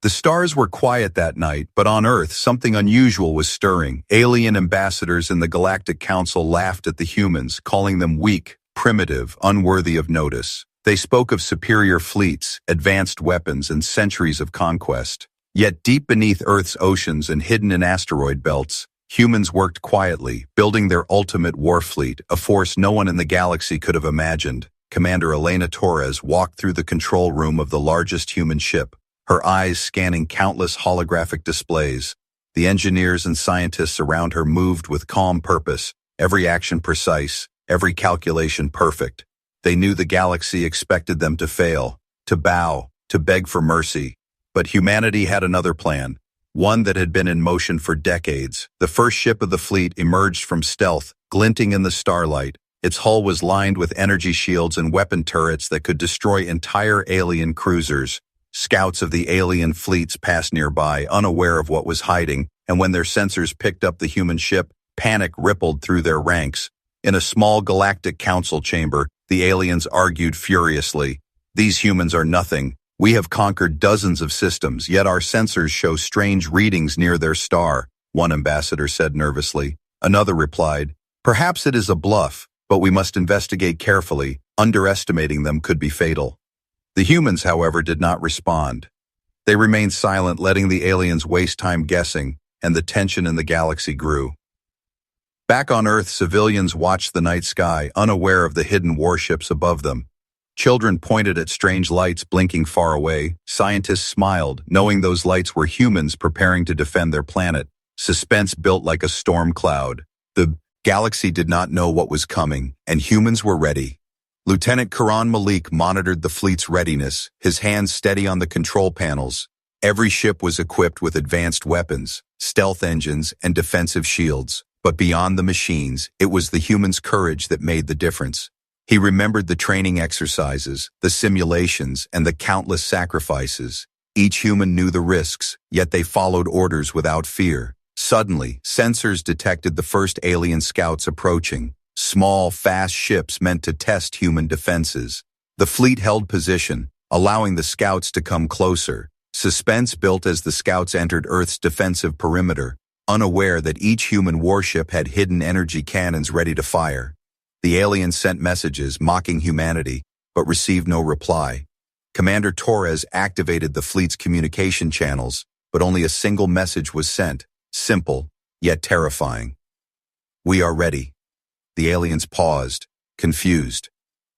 The stars were quiet that night, but on Earth something unusual was stirring. Alien ambassadors in the Galactic Council laughed at the humans, calling them weak, primitive, unworthy of notice. They spoke of superior fleets, advanced weapons, and centuries of conquest. Yet deep beneath Earth's oceans and hidden in asteroid belts, humans worked quietly, building their ultimate Warfleet, a force no one in the galaxy could have imagined. Commander Elena Torres walked through the control room of the largest human ship, her eyes scanning countless holographic displays. The engineers and scientists around her moved with calm purpose, every action precise, every calculation perfect. They knew the galaxy expected them to fail, to bow, to beg for mercy. But humanity had another plan, one that had been in motion for decades. The first ship of the fleet emerged from stealth, glinting in the starlight. Its hull was lined with energy shields and weapon turrets that could destroy entire alien cruisers. Scouts of the alien fleets passed nearby, unaware of what was hiding, and when their sensors picked up the human ship, panic rippled through their ranks. In a small galactic council chamber, the aliens argued furiously. "These humans are nothing. We have conquered dozens of systems, yet our sensors show strange readings near their star," one ambassador said nervously. Another replied, "Perhaps it is a bluff, but we must investigate carefully. Underestimating them could be fatal." The humans, however, did not respond. They remained silent, letting the aliens waste time guessing, and the tension in the galaxy grew. Back on Earth, civilians watched the night sky, unaware of the hidden warships above them. Children pointed at strange lights blinking far away. Scientists smiled, knowing those lights were humans preparing to defend their planet. Suspense built like a storm cloud. The galaxy did not know what was coming, and humans were ready. Lieutenant Karan Malik monitored the fleet's readiness, his hands steady on the control panels. Every ship was equipped with advanced weapons, stealth engines, and defensive shields. But beyond the machines, it was the humans' courage that made the difference. He remembered the training exercises, the simulations, and the countless sacrifices. Each human knew the risks, yet they followed orders without fear. Suddenly, sensors detected the first alien scouts approaching. Small, fast ships meant to test human defenses. The fleet held position, allowing the scouts to come closer. Suspense built as the scouts entered Earth's defensive perimeter, unaware that each human warship had hidden energy cannons ready to fire. The aliens sent messages mocking humanity, but received no reply. Commander Torres activated the fleet's communication channels, but only a single message was sent, simple, yet terrifying. "We are ready." The aliens paused, confused.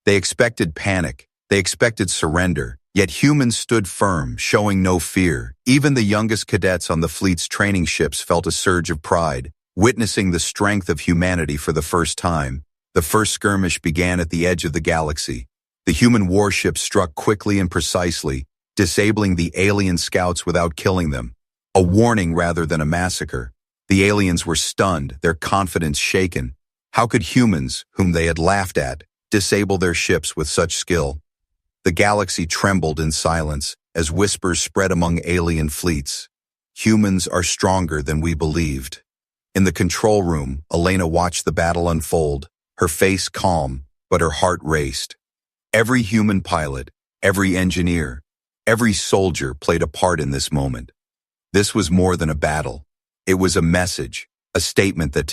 They expected panic. They expected surrender. Yet humans stood firm, showing no fear. Even the youngest cadets on the fleet's training ships felt a surge of pride, witnessing the strength of humanity for the first time. The first skirmish began at the edge of the galaxy. The human warships struck quickly and precisely, disabling the alien scouts without killing them. A warning rather than a massacre. The aliens were stunned, their confidence shaken. How could humans, whom they had laughed at, disable their ships with such skill? The galaxy trembled in silence as whispers spread among alien fleets. "Humans are stronger than we believed." In the control room, Elena watched the battle unfold, her face calm, but her heart raced. Every human pilot, every engineer, every soldier played a part in this moment. This was more than a battle. It was a message, a statement that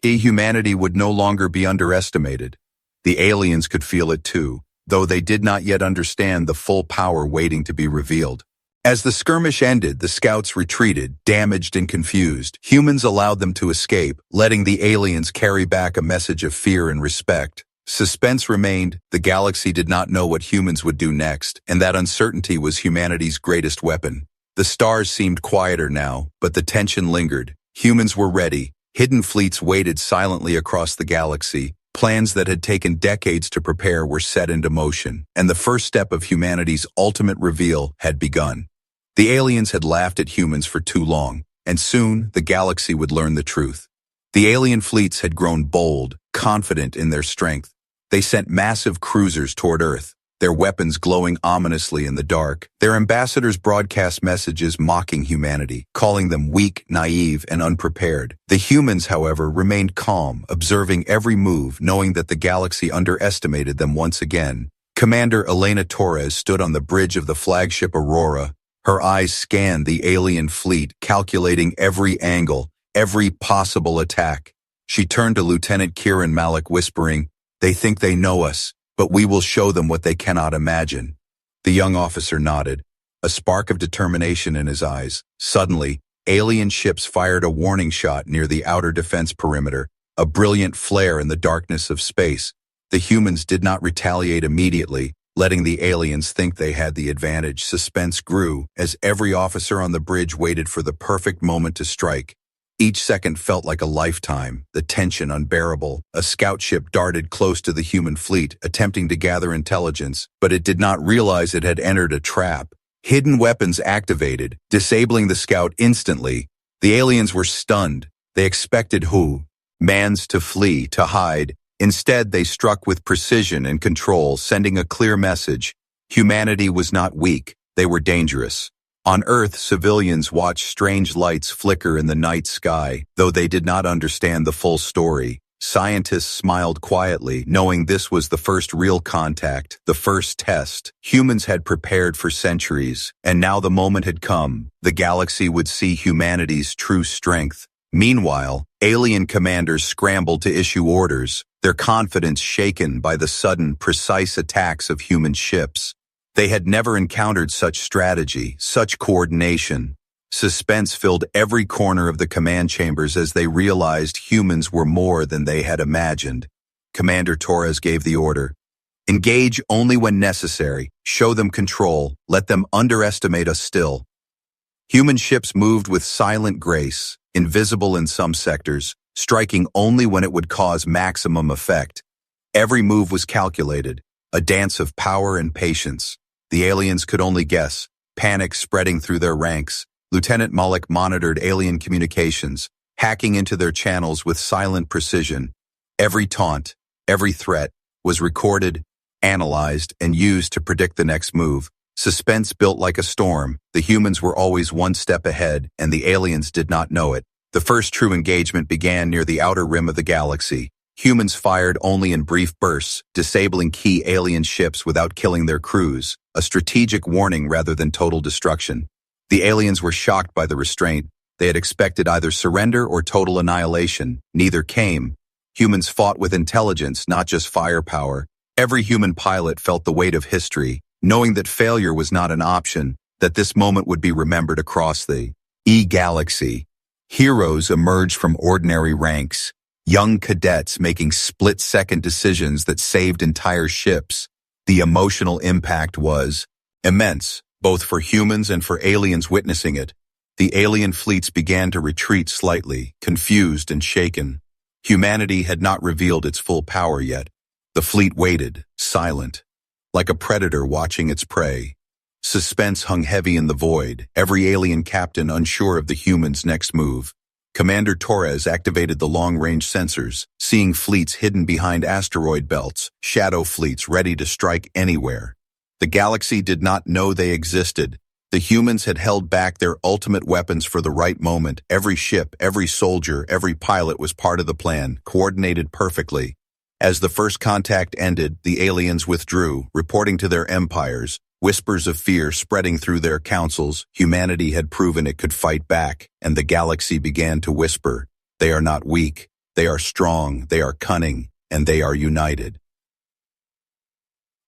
humanity would no longer be underestimated. The aliens could feel it too, though they did not yet understand the full power waiting to be revealed. As the skirmish ended, the scouts retreated, damaged and confused. Humans allowed them to escape, letting the aliens carry back a message of fear and respect. Suspense remained. The galaxy did not know what humans would do next, and that uncertainty was humanity's greatest weapon. The stars seemed quieter now, but the tension lingered. Humans were ready. Hidden fleets waited silently across the galaxy. Plans that had taken decades to prepare were set into motion, and the first step of humanity's ultimate reveal had begun. The aliens had laughed at humans for too long, and soon the galaxy would learn the truth. The alien fleets had grown bold, confident in their strength. They sent massive cruisers toward Earth, their weapons glowing ominously in the dark. Their ambassadors broadcast messages mocking humanity, calling them weak, naive, and unprepared. The humans, however, remained calm, observing every move, knowing that the galaxy underestimated them once again. Commander Elena Torres stood on the bridge of the flagship Aurora, Her eyes scanned the alien fleet, calculating every angle, every possible attack. She turned to Lieutenant Kieran Malik, whispering, "They think they know us, but we will show them what they cannot imagine." The young officer nodded, a spark of determination in his eyes. Suddenly, alien ships fired a warning shot near the outer defense perimeter, a brilliant flare in the darkness of space. The humans did not retaliate immediately, letting the aliens think they had the advantage. Suspense grew as every officer on the bridge waited for the perfect moment to strike. Each second felt like a lifetime, the tension unbearable. A scout ship darted close to the human fleet, attempting to gather intelligence, but it did not realize it had entered a trap. Hidden weapons activated, disabling the scout instantly. The aliens were stunned. They expected humans to flee, to hide. Instead, they struck with precision and control, sending a clear message. Humanity was not weak, they were dangerous. On Earth, civilians watched strange lights flicker in the night sky, though they did not understand the full story. Scientists smiled quietly, knowing this was the first real contact, the first test. Humans had prepared for centuries, and now the moment had come. The galaxy would see humanity's true strength. Meanwhile, alien commanders scrambled to issue orders, their confidence shaken by the sudden, precise attacks of human ships. They had never encountered such strategy, such coordination. Suspense filled every corner of the command chambers as they realized humans were more than they had imagined. Commander Torres gave the order. "Engage only when necessary. Show them control. Let them underestimate us still." Human ships moved with silent grace, invisible in some sectors, striking only when it would cause maximum effect. Every move was calculated, a dance of power and patience. The aliens could only guess, panic spreading through their ranks. Lieutenant Malik monitored alien communications, hacking into their channels with silent precision. Every taunt, every threat, was recorded, analyzed, and used to predict the next move. Suspense built like a storm. The humans were always one step ahead, and the aliens did not know it. The first true engagement began near the outer rim of the galaxy. Humans fired only in brief bursts, disabling key alien ships without killing their crews, a strategic warning rather than total destruction. The aliens were shocked by the restraint. They had expected either surrender or total annihilation. Neither came. Humans fought with intelligence, not just firepower. Every human pilot felt the weight of history, knowing that failure was not an option, that this moment would be remembered across the galaxy. Heroes emerged from ordinary ranks, young cadets making split-second decisions that saved entire ships. The emotional impact was immense, both for humans and for aliens witnessing it. The alien fleets began to retreat slightly, confused and shaken. Humanity had not revealed its full power yet. The fleet waited, silent, like a predator watching its prey. Suspense hung heavy in the void, every alien captain unsure of the humans' next move. Commander Torres activated the long-range sensors, seeing fleets hidden behind asteroid belts, shadow fleets ready to strike anywhere. The galaxy did not know they existed. The humans had held back their ultimate weapons for the right moment. Every ship, every soldier, every pilot was part of the plan, coordinated perfectly. As the first contact ended, the aliens withdrew, reporting to their empires. Whispers of fear spreading through their councils. Humanity had proven it could fight back, and the galaxy began to whisper, "They are not weak, they are strong, they are cunning, and they are united."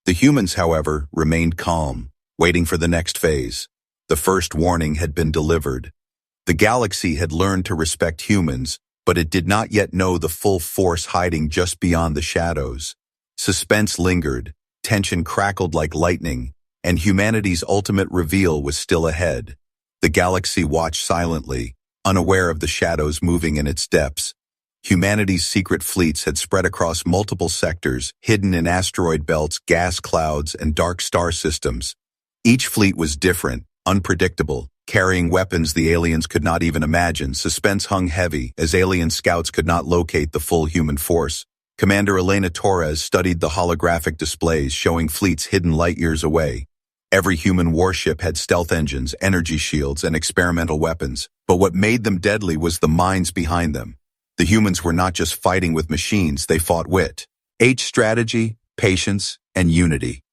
The humans, however, remained calm, waiting for the next phase. The first warning had been delivered. The galaxy had learned to respect humans, but it did not yet know the full force hiding just beyond the shadows. Suspense lingered, tension crackled like lightning, and humanity's ultimate reveal was still ahead. The galaxy watched silently, unaware of the shadows moving in its depths. Humanity's secret fleets had spread across multiple sectors, hidden in asteroid belts, gas clouds, and dark star systems. Each fleet was different, unpredictable, carrying weapons the aliens could not even imagine. Suspense hung heavy, as alien scouts could not locate the full human force. Commander Elena Torres studied the holographic displays showing fleets hidden light years away. Every human warship had stealth engines, energy shields, and experimental weapons, but what made them deadly was the minds behind them. The humans were not just fighting with machines, they fought wit, strategy, patience, and unity.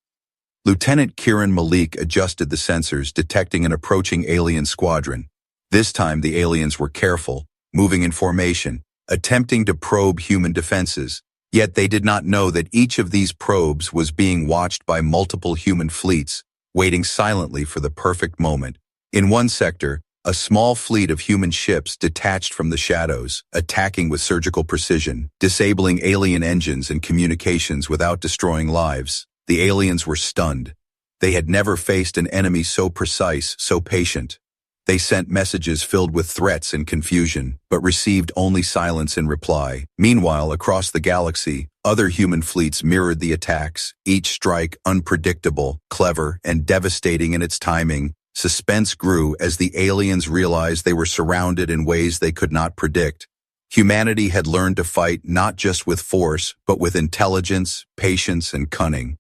Lieutenant Kiran Malik adjusted the sensors, detecting an approaching alien squadron. This time the aliens were careful, moving in formation, attempting to probe human defenses. Yet they did not know that each of these probes was being watched by multiple human fleets, waiting silently for the perfect moment. In one sector, a small fleet of human ships detached from the shadows, attacking with surgical precision, disabling alien engines and communications without destroying lives. The aliens were stunned. They had never faced an enemy so precise, so patient. They sent messages filled with threats and confusion, but received only silence in reply. Meanwhile, across the galaxy, other human fleets mirrored the attacks, each strike unpredictable, clever, and devastating in its timing. Suspense grew as the aliens realized they were surrounded in ways they could not predict. Humanity had learned to fight not just with force, but with intelligence, patience, and cunning.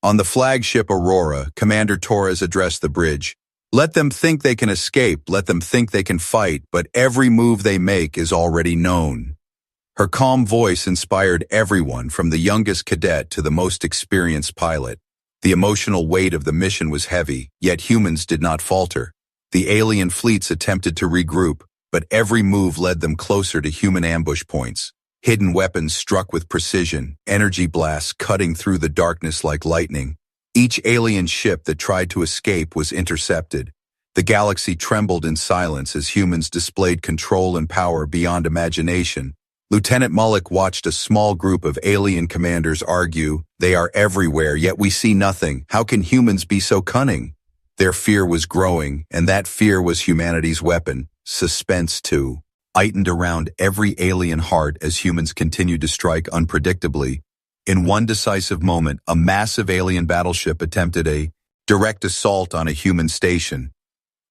On the flagship Aurora, Commander Torres addressed the bridge. Let them think they can escape, let them think they can fight, but every move they make is already known. Her calm voice inspired everyone, from the youngest cadet to the most experienced pilot. The emotional weight of the mission was heavy, yet humans did not falter. The alien fleets attempted to regroup, but every move led them closer to human ambush points. Hidden weapons struck with precision, energy blasts cutting through the darkness like lightning. Each alien ship that tried to escape was intercepted. The galaxy trembled in silence as humans displayed control and power beyond imagination. Lieutenant Malik watched a small group of alien commanders argue, "They are everywhere, yet we see nothing. How can humans be so cunning?" Their fear was growing, and that fear was humanity's weapon. Suspense, too, heightened around every alien heart as humans continued to strike unpredictably. In one decisive moment, a massive alien battleship attempted a direct assault on a human station.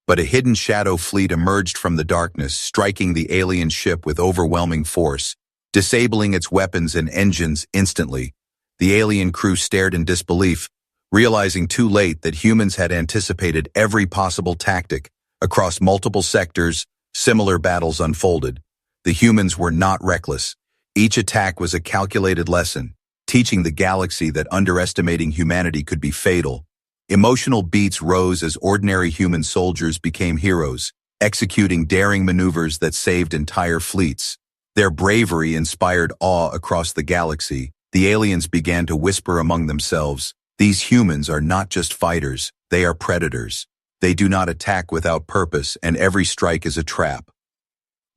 But a hidden shadow fleet emerged from the darkness, striking the alien ship with overwhelming force, disabling its weapons and engines instantly. The alien crew stared in disbelief, realizing too late that humans had anticipated every possible tactic. Across multiple sectors, similar battles unfolded. The humans were not reckless. Each attack was a calculated lesson, teaching the galaxy that underestimating humanity could be fatal. Emotional beats rose as ordinary human soldiers became heroes, executing daring maneuvers that saved entire fleets. Their bravery inspired awe across the galaxy. The aliens began to whisper among themselves, "These humans are not just fighters, they are predators. They do not attack without purpose, and every strike is a trap."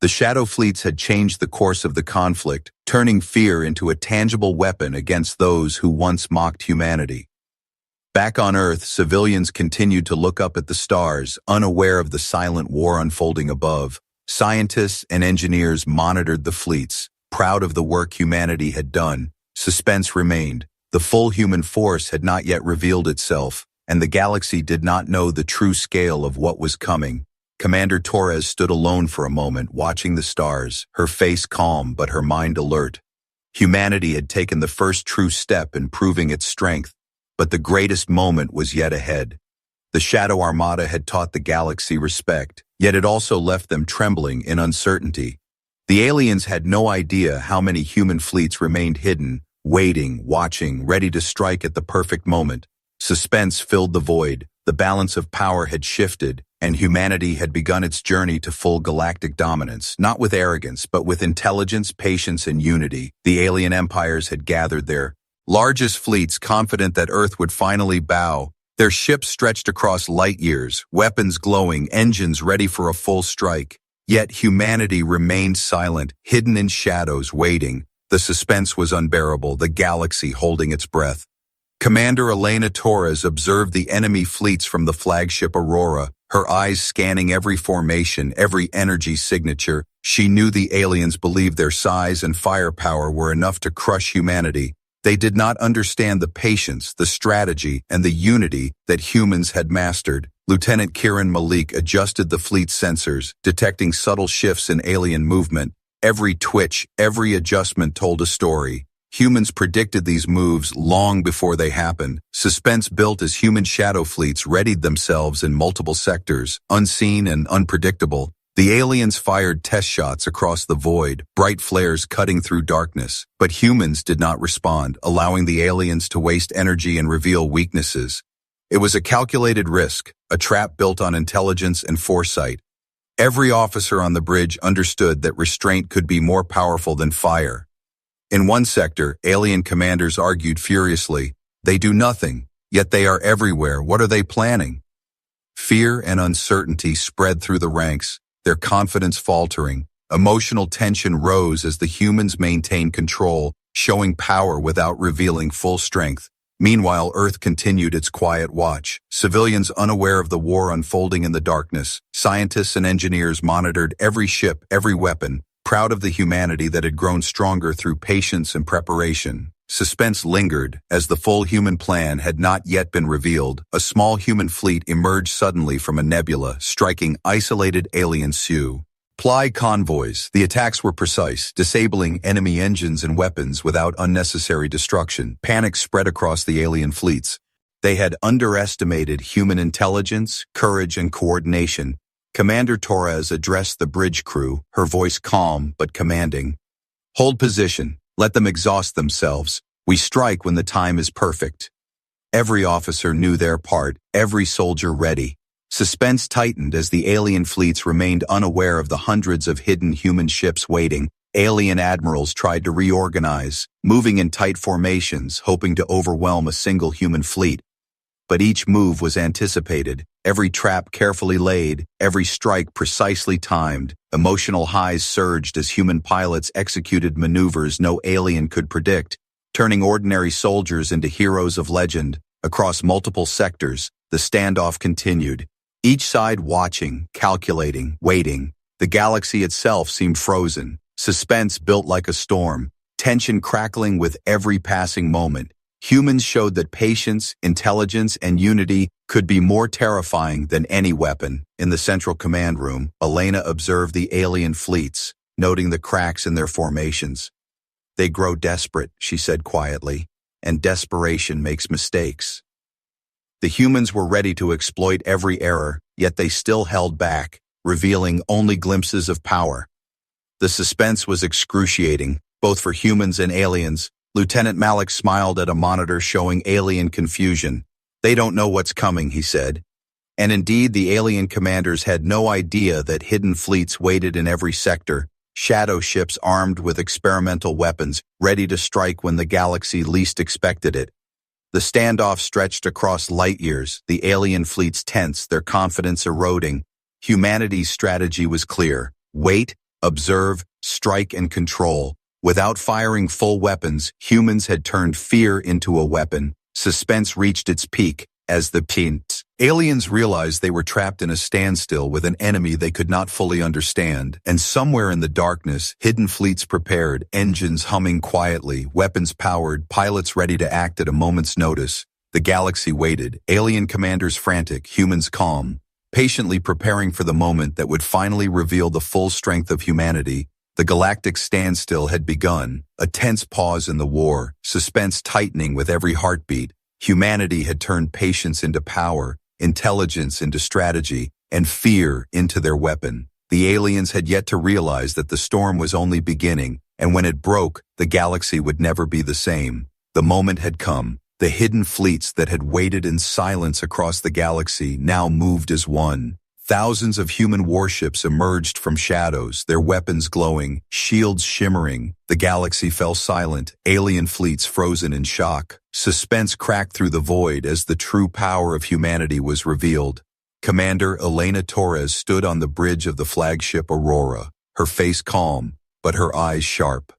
The shadow fleets had changed the course of the conflict, turning fear into a tangible weapon against those who once mocked humanity. Back on Earth, civilians continued to look up at the stars, unaware of the silent war unfolding above. Scientists and engineers monitored the fleets, proud of the work humanity had done. Suspense remained. The full human force had not yet revealed itself, and the galaxy did not know the true scale of what was coming. Commander Torres stood alone for a moment, watching the stars, her face calm but her mind alert. Humanity had taken the first true step in proving its strength, but the greatest moment was yet ahead. The Shadow Armada had taught the galaxy respect, yet it also left them trembling in uncertainty. The aliens had no idea how many human fleets remained hidden, waiting, watching, ready to strike at the perfect moment. Suspense filled the void, the balance of power had shifted, and humanity had begun its journey to full galactic dominance, not with arrogance, but with intelligence, patience, and unity. The alien empires had gathered their largest fleets, confident that Earth would finally bow. Their ships stretched across light years, weapons glowing, engines ready for a full strike. Yet humanity remained silent, hidden in shadows, waiting. The suspense was unbearable, the galaxy holding its breath. Commander Elena Torres observed the enemy fleets from the flagship Aurora, her eyes scanning every formation, every energy signature. She knew the aliens believed their size and firepower were enough to crush humanity. They did not understand the patience, the strategy, and the unity that humans had mastered. Lieutenant Kiran Malik adjusted the fleet's sensors, detecting subtle shifts in alien movement. Every twitch, every adjustment told a story. Humans predicted these moves long before they happened. Suspense built as human shadow fleets readied themselves in multiple sectors, unseen and unpredictable. The aliens fired test shots across the void, bright flares cutting through darkness, but humans did not respond, allowing the aliens to waste energy and reveal weaknesses. It was a calculated risk, a trap built on intelligence and foresight. Every officer on the bridge understood that restraint could be more powerful than fire. In one sector, alien commanders argued furiously, "They do nothing, yet they are everywhere. What are they planning?" Fear and uncertainty spread through the ranks, their confidence faltering. Emotional tension rose as the humans maintained control, showing power without revealing full strength. Meanwhile, Earth continued its quiet watch. Civilians unaware of the war unfolding in the darkness, scientists and engineers monitored every ship, every weapon, proud of the humanity that had grown stronger through patience and preparation. Suspense lingered, as the full human plan had not yet been revealed. A small human fleet emerged suddenly from a nebula, striking isolated alien supply convoys. The attacks were precise, disabling enemy engines and weapons without unnecessary destruction. Panic spread across the alien fleets. They had underestimated human intelligence, courage, and coordination. Commander Torres addressed the bridge crew, her voice calm but commanding. "Hold position. Let them exhaust themselves. We strike when the time is perfect." Every officer knew their part, every soldier ready. Suspense tightened as the alien fleets remained unaware of the hundreds of hidden human ships waiting. Alien admirals tried to reorganize, moving in tight formations, hoping to overwhelm a single human fleet. But each move was anticipated, every trap carefully laid, every strike precisely timed. Emotional highs surged as human pilots executed maneuvers no alien could predict, turning ordinary soldiers into heroes of legend. Across multiple sectors, the standoff continued, each side watching, calculating, waiting. The galaxy itself seemed frozen, suspense built like a storm, tension crackling with every passing moment. Humans showed that patience, intelligence, and unity could be more terrifying than any weapon. In the central command room, Elena observed the alien fleets, noting the cracks in their formations. "They grow desperate," she said quietly, "and desperation makes mistakes." The humans were ready to exploit every error, yet they still held back, revealing only glimpses of power. The suspense was excruciating, both for humans and aliens. Lieutenant Malik smiled at a monitor showing alien confusion. "They don't know what's coming," he said. And indeed, the alien commanders had no idea that hidden fleets waited in every sector, shadow ships armed with experimental weapons, ready to strike when the galaxy least expected it. The standoff stretched across light years, the alien fleets tense, their confidence eroding. Humanity's strategy was clear: wait, observe, strike, and control. Without firing full weapons, humans had turned fear into a weapon. Suspense reached its peak as the aliens realized they were trapped in a standstill with an enemy they could not fully understand. And somewhere in the darkness, hidden fleets prepared, engines humming quietly, weapons powered, pilots ready to act at a moment's notice. The galaxy waited, alien commanders frantic, humans calm, patiently preparing for the moment that would finally reveal the full strength of humanity. The galactic standstill had begun, a tense pause in the war, suspense tightening with every heartbeat. Humanity had turned patience into power, intelligence into strategy, and fear into their weapon. The aliens had yet to realize that the storm was only beginning, and when it broke, the galaxy would never be the same. The moment had come. The hidden fleets that had waited in silence across the galaxy now moved as one. Thousands of human warships emerged from shadows, their weapons glowing, shields shimmering. The galaxy fell silent, alien fleets frozen in shock. Suspense cracked through the void as the true power of humanity was revealed. Commander Elena Torres stood on the bridge of the flagship Aurora, her face calm, but her eyes sharp.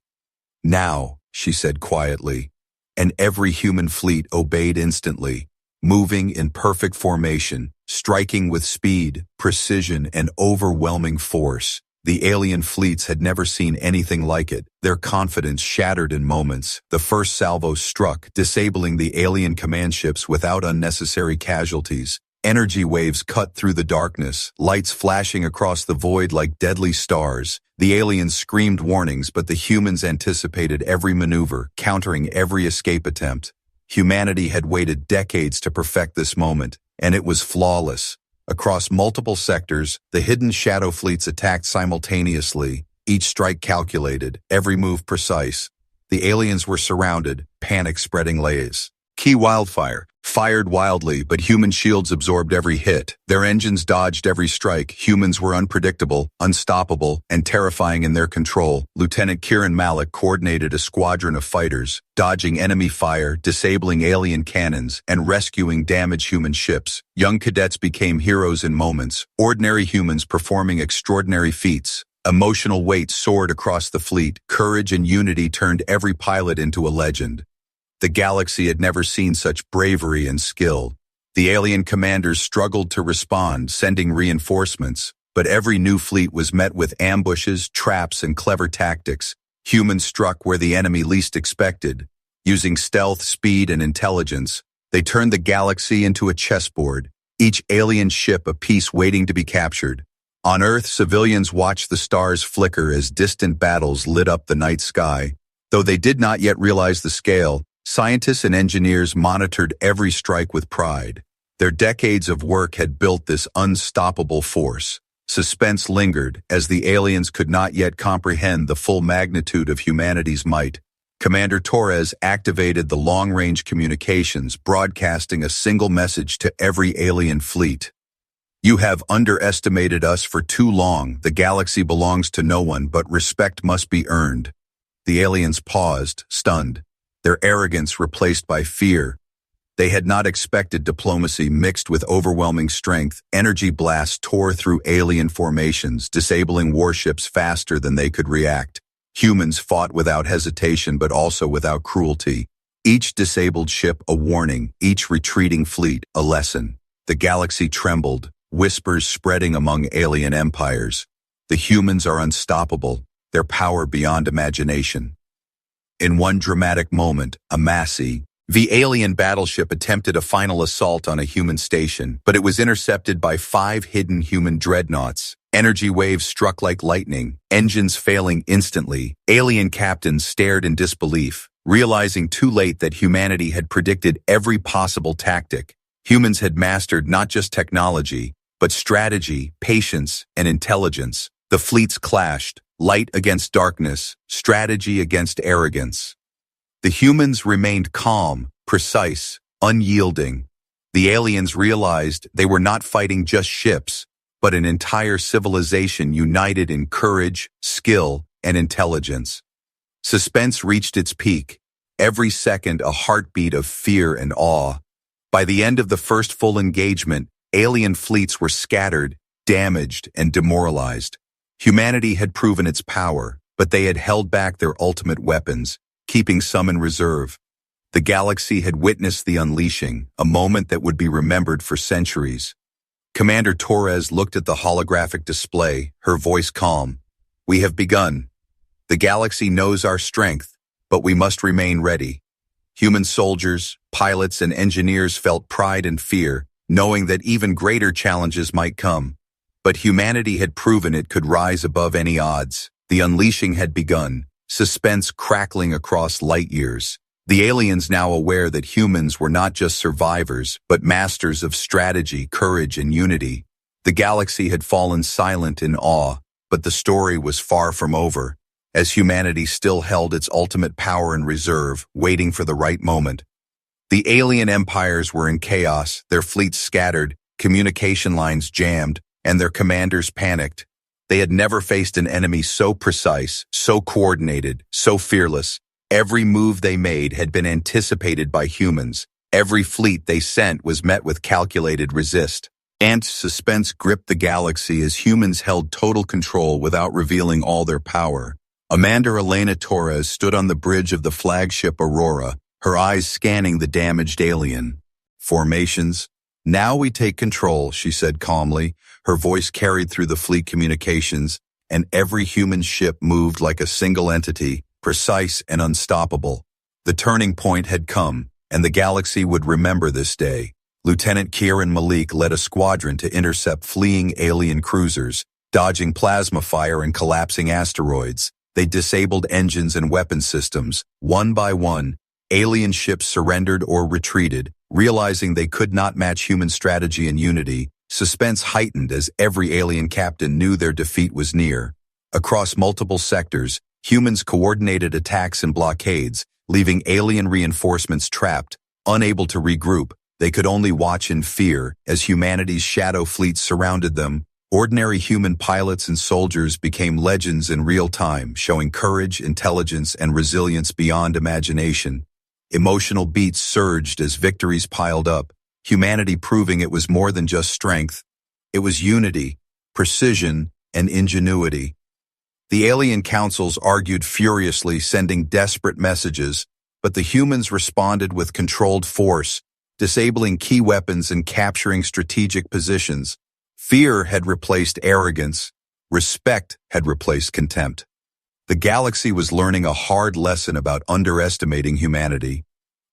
"Now," she said quietly, and every human fleet obeyed instantly, moving in perfect formation, striking with speed, precision, and overwhelming force. The alien fleets had never seen anything like it. Their confidence shattered in moments. The first salvo struck, disabling the alien command ships without unnecessary casualties. Energy waves cut through the darkness, lights flashing across the void like deadly stars. The aliens screamed warnings, but the humans anticipated every maneuver, countering every escape attempt. Humanity had waited decades to perfect this moment, and it was flawless. Across multiple sectors, the hidden shadow fleets attacked simultaneously, each strike calculated, every move precise. The aliens were surrounded, panic spreading lays. Key wildfire, fired wildly, but human shields absorbed every hit. Their engines dodged every strike. Humans were unpredictable, unstoppable, and terrifying in their control. Lieutenant Kieran Malik coordinated a squadron of fighters, dodging enemy fire, disabling alien cannons, and rescuing damaged human ships. Young cadets became heroes in moments, ordinary humans performing extraordinary feats. Emotional weight soared across the fleet. Courage and unity turned every pilot into a legend. The galaxy had never seen such bravery and skill. The alien commanders struggled to respond, sending reinforcements, but every new fleet was met with ambushes, traps, and clever tactics. Humans struck where the enemy least expected. Using stealth, speed, and intelligence, they turned the galaxy into a chessboard, each alien ship a piece waiting to be captured. On Earth, civilians watched the stars flicker as distant battles lit up the night sky. Though they did not yet realize the scale, scientists and engineers monitored every strike with pride. Their decades of work had built this unstoppable force. Suspense lingered, as the aliens could not yet comprehend the full magnitude of humanity's might. Commander Torres activated the long-range communications, broadcasting a single message to every alien fleet. "You have underestimated us for too long. The galaxy belongs to no one, but respect must be earned." The aliens paused, stunned, their arrogance replaced by fear. They had not expected diplomacy mixed with overwhelming strength. Energy blasts tore through alien formations, disabling warships faster than they could react. Humans fought without hesitation but also without cruelty. Each disabled ship a warning, each retreating fleet a lesson. The galaxy trembled, whispers spreading among alien empires. The humans are unstoppable, their power beyond imagination. In one dramatic moment, a Massey, the alien battleship attempted a final assault on a human station, but it was intercepted by 5 hidden human dreadnoughts. Energy waves struck like lightning, engines failing instantly. Alien captains stared in disbelief, realizing too late that humanity had predicted every possible tactic. Humans had mastered not just technology, but strategy, patience, and intelligence. The fleets clashed, light against darkness, strategy against arrogance. The humans remained calm, precise, unyielding. The aliens realized they were not fighting just ships, but an entire civilization united in courage, skill, and intelligence. Suspense reached its peak, every second a heartbeat of fear and awe. By the end of the first full engagement, alien fleets were scattered, damaged, and demoralized. Humanity had proven its power, but they had held back their ultimate weapons, keeping some in reserve. The galaxy had witnessed the unleashing, a moment that would be remembered for centuries. Commander Torres looked at the holographic display, her voice calm. "We have begun. The galaxy knows our strength, but we must remain ready." Human soldiers, pilots, and engineers felt pride and fear, knowing that even greater challenges might come. But humanity had proven it could rise above any odds. The unleashing had begun, suspense crackling across light years. The aliens now aware that humans were not just survivors, but masters of strategy, courage, and unity. The galaxy had fallen silent in awe, but the story was far from over, as humanity still held its ultimate power in reserve, waiting for the right moment. The alien empires were in chaos, their fleets scattered, communication lines jammed, and their commanders panicked. They had never faced an enemy so precise, so coordinated, so fearless. Every move they made had been anticipated by humans. Every fleet they sent was met with calculated resist. And suspense gripped the galaxy as humans held total control without revealing all their power. Amanda Elena Torres stood on the bridge of the flagship Aurora, her eyes scanning the damaged alien. "Formations. Now we take control," she said calmly. Her voice carried through the fleet communications, and every human ship moved like a single entity, precise and unstoppable. The turning point had come, and the galaxy would remember this day. Lieutenant Kieran Malik led a squadron to intercept fleeing alien cruisers, dodging plasma fire and collapsing asteroids. They disabled engines and weapon systems. One by one, alien ships surrendered or retreated, realizing they could not match human strategy and unity. Suspense heightened as every alien captain knew their defeat was near. Across multiple sectors, humans coordinated attacks and blockades, leaving alien reinforcements trapped, unable to regroup. They could only watch in fear as humanity's shadow fleets surrounded them. Ordinary human pilots and soldiers became legends in real time, showing courage, intelligence, and resilience beyond imagination. Emotional beats surged as victories piled up, humanity proving it was more than just strength. It was unity, precision, and ingenuity. The alien councils argued furiously, sending desperate messages, but the humans responded with controlled force, disabling key weapons and capturing strategic positions. Fear had replaced arrogance. Respect had replaced contempt. The galaxy was learning a hard lesson about underestimating humanity.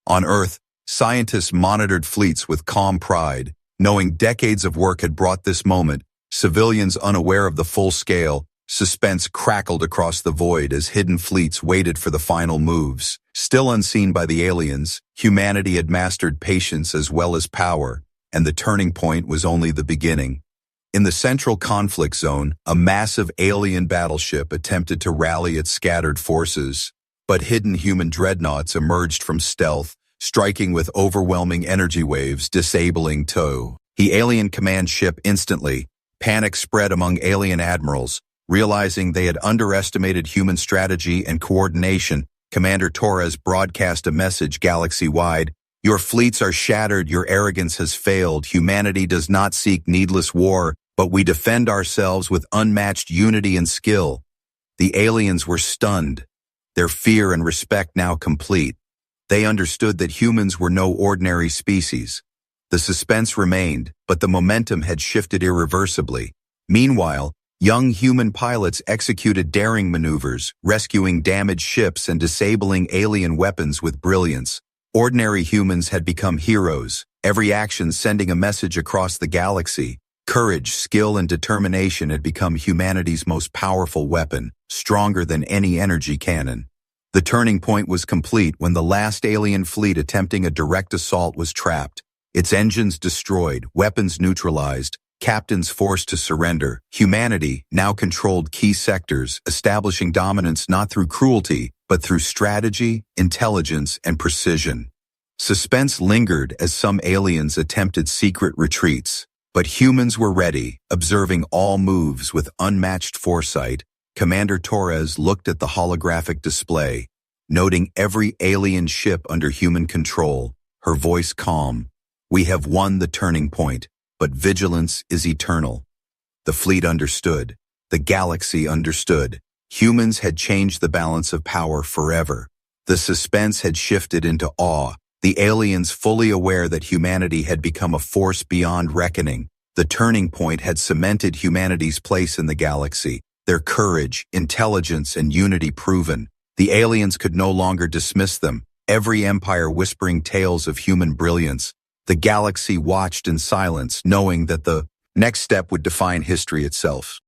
On Earth, scientists monitored fleets with calm pride, knowing decades of work had brought this moment. Civilians unaware of the full scale, suspense crackled across the void as hidden fleets waited for the final moves. Still unseen by the aliens, humanity had mastered patience as well as power, and the turning point was only the beginning. In the central conflict zone, a massive alien battleship attempted to rally its scattered forces, but hidden human dreadnoughts emerged from stealth, striking with overwhelming energy waves, disabling tow. The alien command ship instantly. Panic spread among alien admirals. Realizing they had underestimated human strategy and coordination, Commander Torres broadcast a message galaxy-wide. Your fleets are shattered, your arrogance has failed, humanity does not seek needless war, but we defend ourselves with unmatched unity and skill. The aliens were stunned, their fear and respect now complete. They understood that humans were no ordinary species. The suspense remained, but the momentum had shifted irreversibly. Meanwhile, young human pilots executed daring maneuvers, rescuing damaged ships and disabling alien weapons with brilliance. Ordinary humans had become heroes, every action sending a message across the galaxy. Courage, skill, and determination had become humanity's most powerful weapon, stronger than any energy cannon. The turning point was complete when the last alien fleet attempting a direct assault was trapped, its engines destroyed, weapons neutralized, captains forced to surrender. Humanity now controlled key sectors, establishing dominance not through cruelty, but through strategy, intelligence, and precision. Suspense lingered as some aliens attempted secret retreats, but humans were ready, observing all moves with unmatched foresight. Commander Torres looked at the holographic display, noting every alien ship under human control, her voice calm. We have won the turning point, but vigilance is eternal. The fleet understood. The galaxy understood. Humans had changed the balance of power forever. The suspense had shifted into awe, the aliens fully aware that humanity had become a force beyond reckoning. The turning point had cemented humanity's place in the galaxy, their courage, intelligence, and unity proven. The aliens could no longer dismiss them, every empire whispering tales of human brilliance. The galaxy watched in silence, knowing that the next step would define history itself.